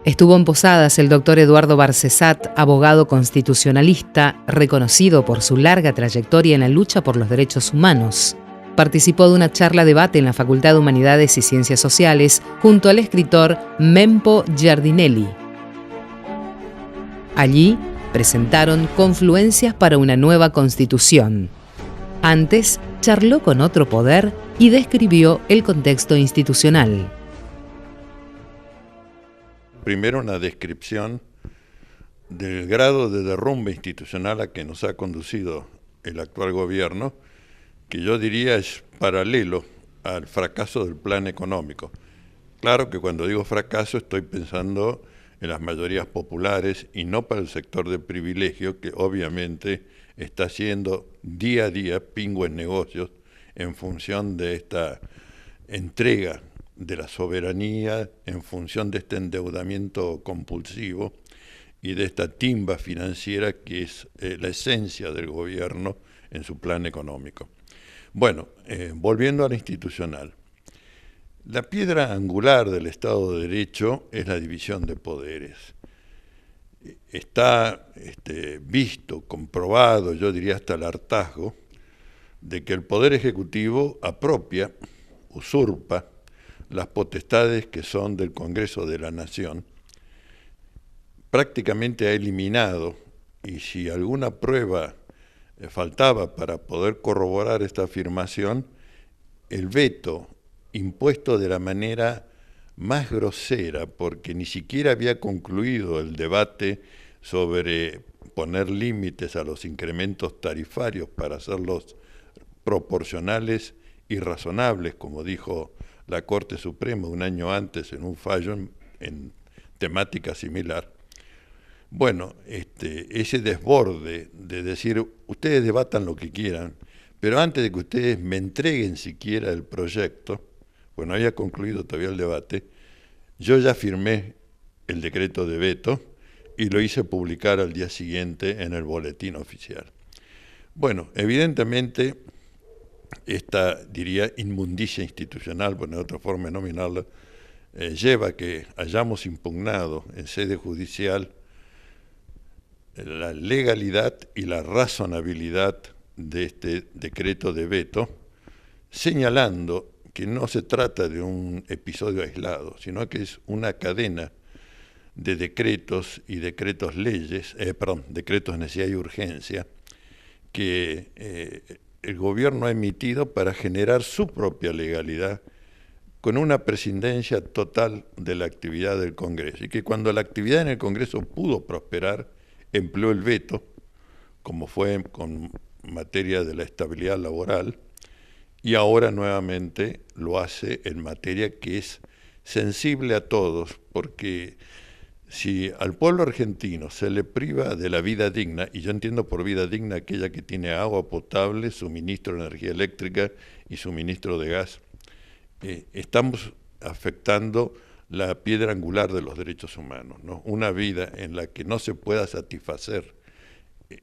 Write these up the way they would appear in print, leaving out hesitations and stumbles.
Estuvo en Posadas el doctor Eduardo Barcesat, abogado constitucionalista, reconocido por su larga trayectoria en la lucha por los derechos humanos. Participó de una charla-debate en la Facultad de Humanidades y Ciencias Sociales junto al escritor Mempo Giardinelli. Allí presentaron Confluencias para una nueva Constitución. Antes, charló con otro poder y describió el contexto institucional. Primero, una descripción del grado de derrumbe institucional a que nos ha conducido el actual gobierno, que yo diría es paralelo al fracaso del plan económico. Claro que cuando digo fracaso estoy pensando en las mayorías populares y no para el sector de privilegio que obviamente está haciendo día a día pingües negocios en función de esta entrega de la soberanía, en función de este endeudamiento compulsivo y de esta timba financiera que es la esencia del gobierno en su plan económico. Bueno, volviendo a lo institucional. La piedra angular del Estado de Derecho es la división de poderes. Está visto, comprobado, yo diría hasta el hartazgo, de que el Poder Ejecutivo apropia, usurpa, las potestades que son del Congreso de la Nación, prácticamente ha eliminado, y si alguna prueba faltaba para poder corroborar esta afirmación, el veto impuesto de la manera más grosera, porque ni siquiera había concluido el debate sobre poner límites a los incrementos tarifarios para hacerlos proporcionales y razonables, como dijo la Corte Suprema un año antes en un fallo en temática similar. Bueno, ese desborde de decir, ustedes debatan lo que quieran, pero antes de que ustedes me entreguen siquiera el proyecto, pues no había concluido todavía el debate, yo ya firmé el decreto de veto y lo hice publicar al día siguiente en el boletín oficial. Bueno, evidentemente esta, diría, inmundicia institucional, por otra forma de nominarla, lleva a que hayamos impugnado en sede judicial la legalidad y la razonabilidad de este decreto de veto, señalando que no se trata de un episodio aislado, sino que es una cadena de decretos y decretos leyes, decretos de necesidad y urgencia, que el gobierno ha emitido para generar su propia legalidad con una prescindencia total de la actividad del Congreso, y que cuando la actividad en el Congreso pudo prosperar, empleó el veto, como fue con materia de la estabilidad laboral, y ahora nuevamente lo hace en materia que es sensible a todos, porque si al pueblo argentino se le priva de la vida digna, y yo entiendo por vida digna aquella que tiene agua potable, suministro de energía eléctrica y suministro de gas, estamos afectando la piedra angular de los derechos humanos, ¿no? Una vida en la que no se pueda satisfacer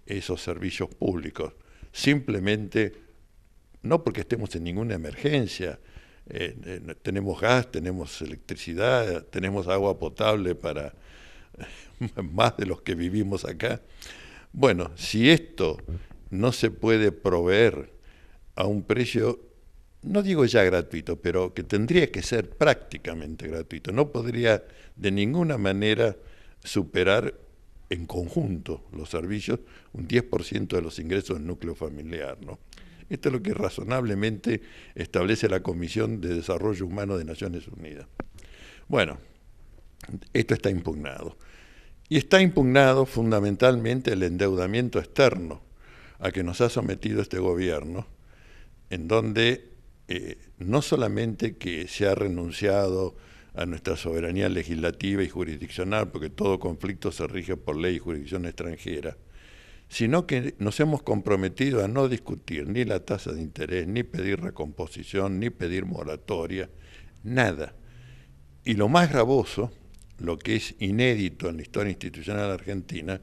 esos servicios públicos, simplemente no porque estemos en ninguna emergencia, tenemos gas, tenemos electricidad, tenemos agua potable para más de los que vivimos acá. Bueno, si esto no se puede proveer a un precio, no digo ya gratuito, pero que tendría que ser prácticamente gratuito, no podría de ninguna manera superar en conjunto los servicios un 10% de los ingresos del núcleo familiar, ¿no? Esto es lo que razonablemente establece la Comisión de Desarrollo Humano de Naciones Unidas. Bueno, esto está impugnado. Y está impugnado fundamentalmente el endeudamiento externo a que nos ha sometido este gobierno, en donde no solamente que se ha renunciado a nuestra soberanía legislativa y jurisdiccional, porque todo conflicto se rige por ley y jurisdicción extranjera, sino que nos hemos comprometido a no discutir ni la tasa de interés, ni pedir recomposición, ni pedir moratoria, nada. Y lo más gravoso, lo que es inédito en la historia institucional argentina,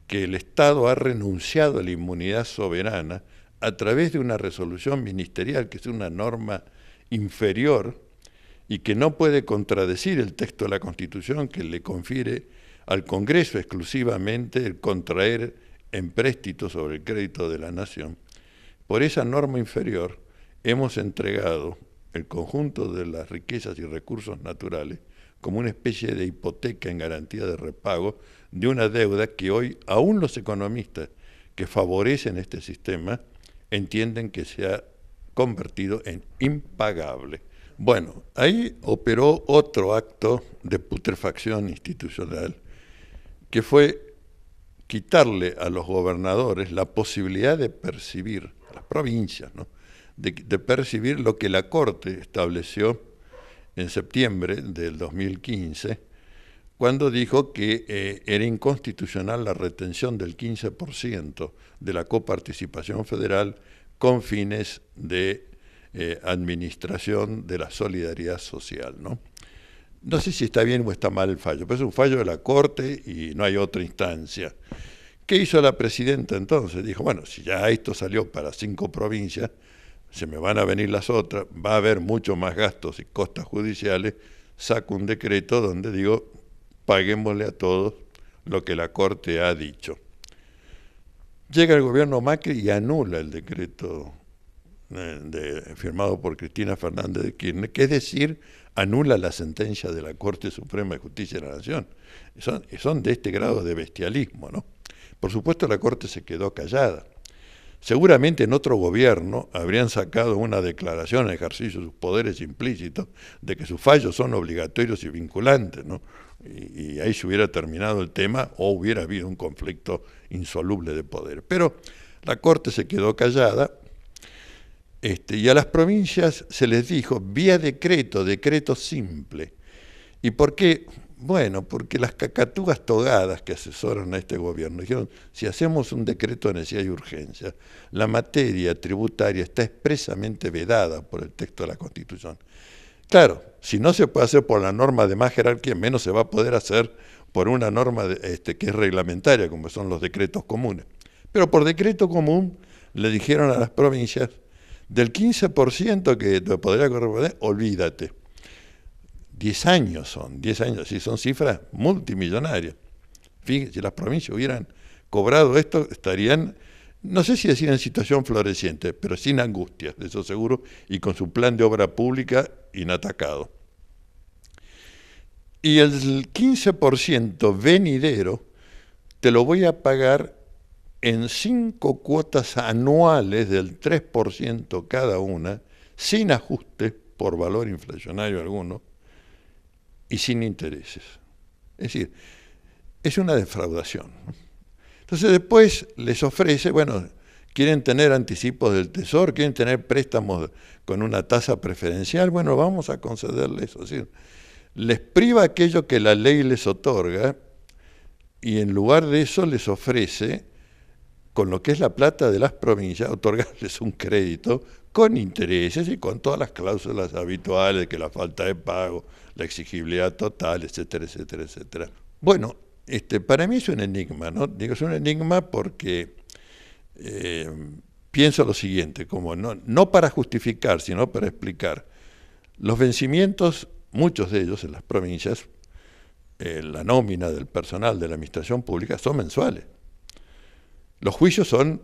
que el Estado ha renunciado a la inmunidad soberana a través de una resolución ministerial, que es una norma inferior, y que no puede contradecir el texto de la Constitución que le confiere al Congreso exclusivamente el contraer empréstito sobre el crédito de la nación. Por esa norma inferior hemos entregado el conjunto de las riquezas y recursos naturales como una especie de hipoteca en garantía de repago de una deuda que hoy aún los economistas que favorecen este sistema entienden que se ha convertido en impagable. Bueno, ahí operó otro acto de putrefacción institucional, que fue quitarle a los gobernadores la posibilidad de percibir, a las provincias, ¿no?, de percibir lo que la Corte estableció en septiembre del 2015, cuando dijo que era inconstitucional la retención del 15% de la coparticipación federal con fines de administración de la solidaridad social, ¿no? No sé si está bien o está mal el fallo, pero es un fallo de la Corte y no hay otra instancia. ¿Qué hizo la presidenta entonces? Dijo, bueno, si ya esto salió para 5 provincias, se me van a venir las otras, va a haber mucho más gastos y costas judiciales, saco un decreto donde digo, paguémosle a todos lo que la Corte ha dicho. Llega el gobierno Macri y anula el decreto firmado por Cristina Fernández de Kirchner, que es decir, anula la sentencia de la Corte Suprema de Justicia de la Nación. Son de este grado de bestialismo, ¿no? Por supuesto, la Corte se quedó callada. Seguramente en otro gobierno habrían sacado una declaración en ejercicio de sus poderes implícitos de que sus fallos son obligatorios y vinculantes, ¿no? Y ahí se hubiera terminado el tema o hubiera habido un conflicto insoluble de poder. Pero la Corte se quedó callada, y a las provincias se les dijo vía decreto simple. ¿Y por qué? Bueno, porque las cacatúas togadas que asesoran a este gobierno dijeron, si hacemos un decreto de necesidad y urgencia, la materia tributaria está expresamente vedada por el texto de la Constitución. Claro, si no se puede hacer por la norma de más jerarquía, menos se va a poder hacer por una norma que es reglamentaria, como son los decretos comunes. Pero por decreto común le dijeron a las provincias, del 15% que te podría corresponder, olvídate. 10 años son, 10 años, sí, son cifras multimillonarias. Fíjense, si las provincias hubieran cobrado esto, estarían, no sé si decir en situación floreciente, pero sin angustias, de eso seguro, y con su plan de obra pública inatacado. Y el 15% venidero te lo voy a pagar en 5 cuotas anuales del 3% cada una, sin ajuste por valor inflacionario alguno, y sin intereses. Es decir, es una defraudación. Entonces después les ofrece, bueno, quieren tener anticipos del Tesoro, quieren tener préstamos con una tasa preferencial, bueno, vamos a concederles eso. Es decir, les priva aquello que la ley les otorga y en lugar de eso les ofrece, con lo que es la plata de las provincias, otorgarles un crédito con intereses y con todas las cláusulas habituales, que la falta de pago, la exigibilidad total, etcétera, etcétera, etcétera. Bueno, para mí es un enigma, ¿no? Digo, es un enigma porque pienso lo siguiente, como no para justificar, sino para explicar. Los vencimientos, muchos de ellos en las provincias, la nómina del personal de la administración pública son mensuales. Los juicios son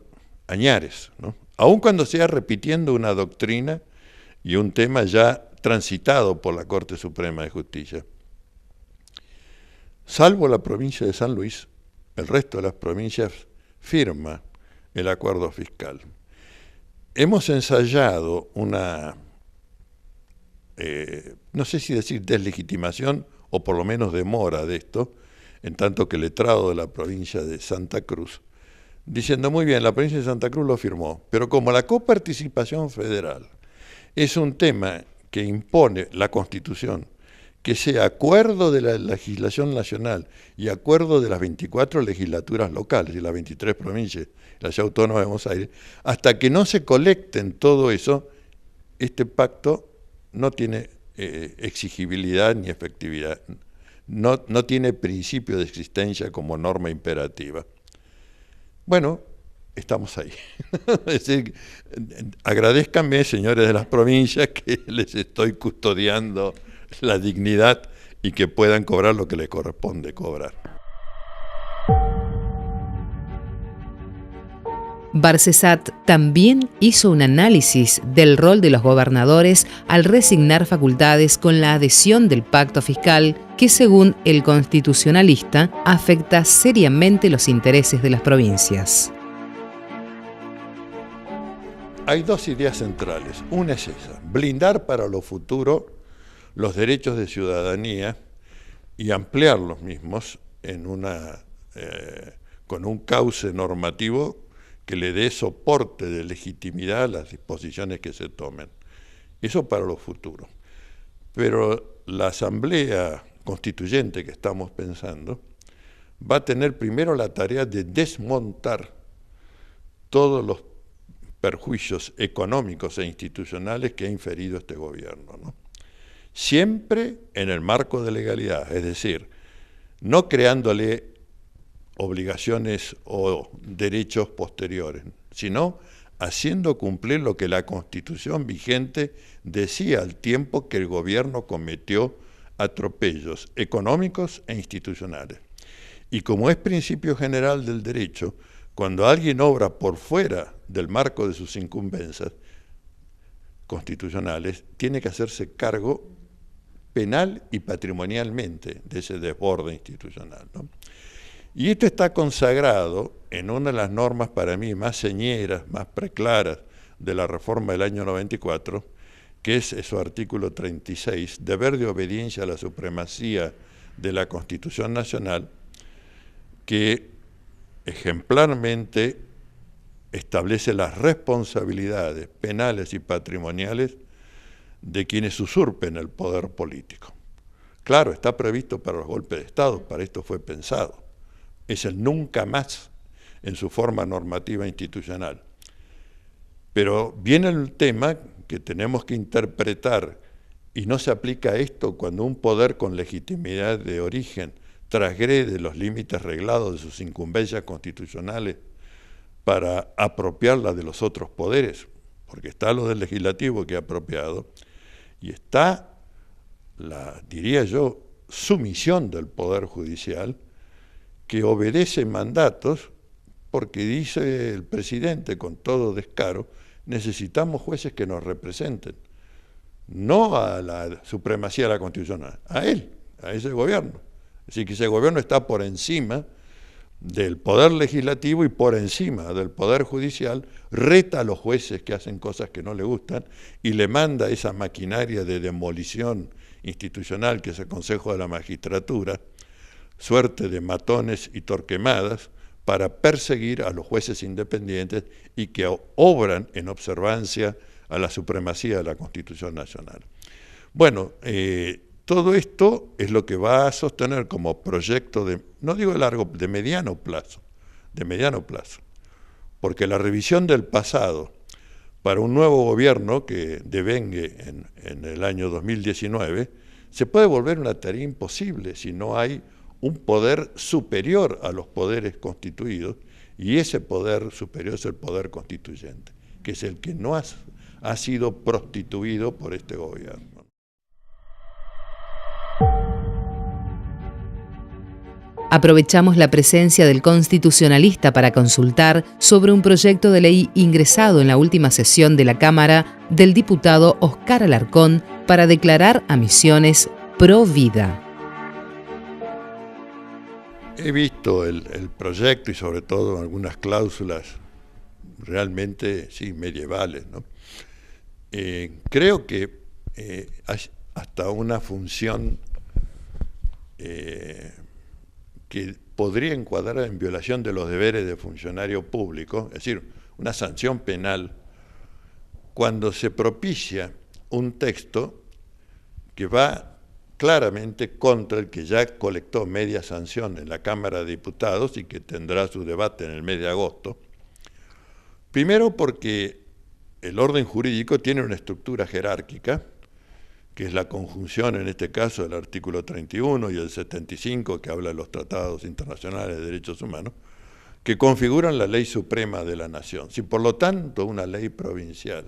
añares, ¿no? Aun cuando sea repitiendo una doctrina y un tema ya transitado por la Corte Suprema de Justicia. Salvo la provincia de San Luis, el resto de las provincias firma el acuerdo fiscal. Hemos ensayado una, no sé si decir deslegitimación o por lo menos demora de esto, en tanto que el letrado de la provincia de Santa Cruz, diciendo muy bien, la provincia de Santa Cruz lo firmó, pero como la coparticipación federal es un tema que impone la Constitución, que sea acuerdo de la legislación nacional y acuerdo de las 24 legislaturas locales y las 23 provincias, la ciudad autónoma de Buenos Aires, hasta que no se colecten todo eso, este pacto no tiene exigibilidad ni efectividad, no tiene principio de existencia como norma imperativa. Bueno, estamos ahí. Es decir, agradézcanme, señores de las provincias, que les estoy custodiando la dignidad y que puedan cobrar lo que les corresponde cobrar. Barcesat también hizo un análisis del rol de los gobernadores al resignar facultades con la adhesión del pacto fiscal que, según el constitucionalista, afecta seriamente los intereses de las provincias. Hay dos ideas centrales. Una es esa, blindar para lo futuro los derechos de ciudadanía y ampliar los mismos en con un cauce normativo que le dé soporte de legitimidad a las disposiciones que se tomen. Eso para lo futuro. Pero la Asamblea Constituyente que estamos pensando va a tener primero la tarea de desmontar todos los perjuicios económicos e institucionales que ha inferido este gobierno, ¿no? Siempre en el marco de legalidad, es decir, no creándole obligaciones o derechos posteriores, sino haciendo cumplir lo que la Constitución vigente decía al tiempo que el gobierno cometió atropellos económicos e institucionales. Y como es principio general del derecho, cuando alguien obra por fuera del marco de sus incumbencias constitucionales, tiene que hacerse cargo penal y patrimonialmente de ese desborde institucional, ¿no? Y esto está consagrado en una de las normas para mí más señeras, más preclaras de la reforma del año 94, que es su artículo 36, deber de obediencia a la supremacía de la Constitución Nacional, que ejemplarmente establece las responsabilidades penales y patrimoniales de quienes usurpen el poder político. Claro, está previsto para los golpes de Estado, para esto fue pensado. Es el nunca más en su forma normativa institucional. Pero viene el tema que tenemos que interpretar, y no se aplica esto cuando un poder con legitimidad de origen transgrede los límites reglados de sus incumbencias constitucionales para apropiarla de los otros poderes, porque está lo del legislativo que ha apropiado, y está diría yo, sumisión del Poder Judicial, que obedece mandatos porque dice el presidente con todo descaro, necesitamos jueces que nos representen, no a la supremacía de la Constitución, a él, a ese gobierno. Así que ese gobierno está por encima del Poder Legislativo y por encima del Poder Judicial, reta a los jueces que hacen cosas que no le gustan y le manda esa maquinaria de demolición institucional que es el Consejo de la Magistratura, suerte de matones y torquemadas, para perseguir a los jueces independientes y que obran en observancia a la supremacía de la Constitución Nacional. Bueno, todo esto es lo que va a sostener como proyecto de, no digo de largo, de mediano plazo, porque la revisión del pasado para un nuevo gobierno que devengue en el año 2019 se puede volver una tarea imposible si no hay un poder superior a los poderes constituidos, y ese poder superior es el poder constituyente, que es el que no ha sido prostituido por este gobierno. Aprovechamos la presencia del constitucionalista para consultar sobre un proyecto de ley ingresado en la última sesión de la Cámara del diputado Oscar Alarcón para declarar a Misiones pro vida. He visto el proyecto y sobre todo algunas cláusulas realmente sí, medievales, ¿no? Creo que hay hasta una función que podría encuadrar en violación de los deberes de funcionario público, es decir, una sanción penal, cuando se propicia un texto que va claramente contra el que ya colectó media sanción en la Cámara de Diputados y que tendrá su debate en el mes de agosto. Primero porque el orden jurídico tiene una estructura jerárquica, que es la conjunción en este caso del artículo 31 y el 75, que habla de los tratados internacionales de derechos humanos, que configuran la ley suprema de la nación. Si por lo tanto una ley provincial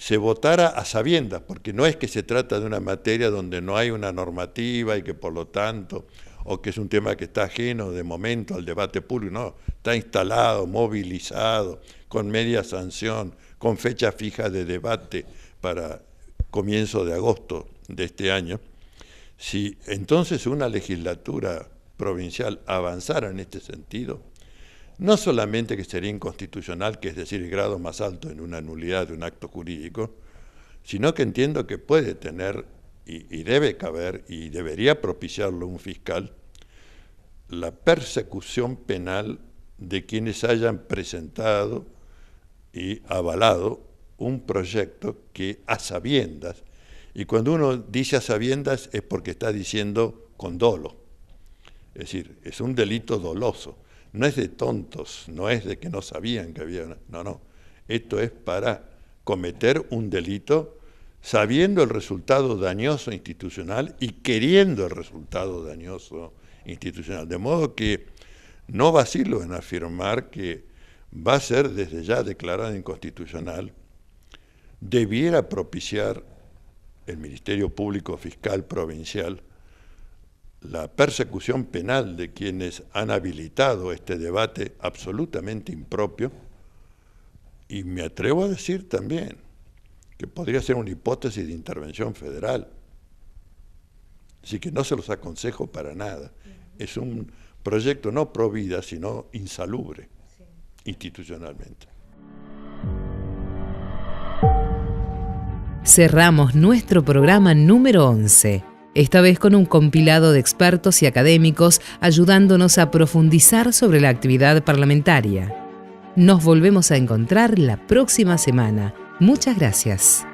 se votara a sabiendas, porque no es que se trata de una materia donde no hay una normativa y que por lo tanto, o que es un tema que está ajeno de momento al debate público, no, está instalado, movilizado, con media sanción, con fecha fija de debate para comienzo de agosto de este año. Si entonces una legislatura provincial avanzara en este sentido, no solamente que sería inconstitucional, que es decir, el grado más alto en una nulidad de un acto jurídico, sino que entiendo que puede tener y debe caber y debería propiciarlo un fiscal, la persecución penal de quienes hayan presentado y avalado un proyecto que a sabiendas, y cuando uno dice a sabiendas es porque está diciendo con dolo, es decir, es un delito doloso. No es de tontos, no es de que no sabían que había... No. Esto es para cometer un delito sabiendo el resultado dañoso institucional y queriendo el resultado dañoso institucional. De modo que no vacilo en afirmar que va a ser desde ya declarada inconstitucional, debiera propiciar el Ministerio Público Fiscal Provincial la persecución penal de quienes han habilitado este debate absolutamente impropio, y me atrevo a decir también que podría ser una hipótesis de intervención federal. Así que no se los aconsejo para nada. Es un proyecto no pro vida, sino insalubre institucionalmente. Cerramos nuestro programa número 11. Esta vez con un compilado de expertos y académicos ayudándonos a profundizar sobre la actividad parlamentaria. Nos volvemos a encontrar la próxima semana. Muchas gracias.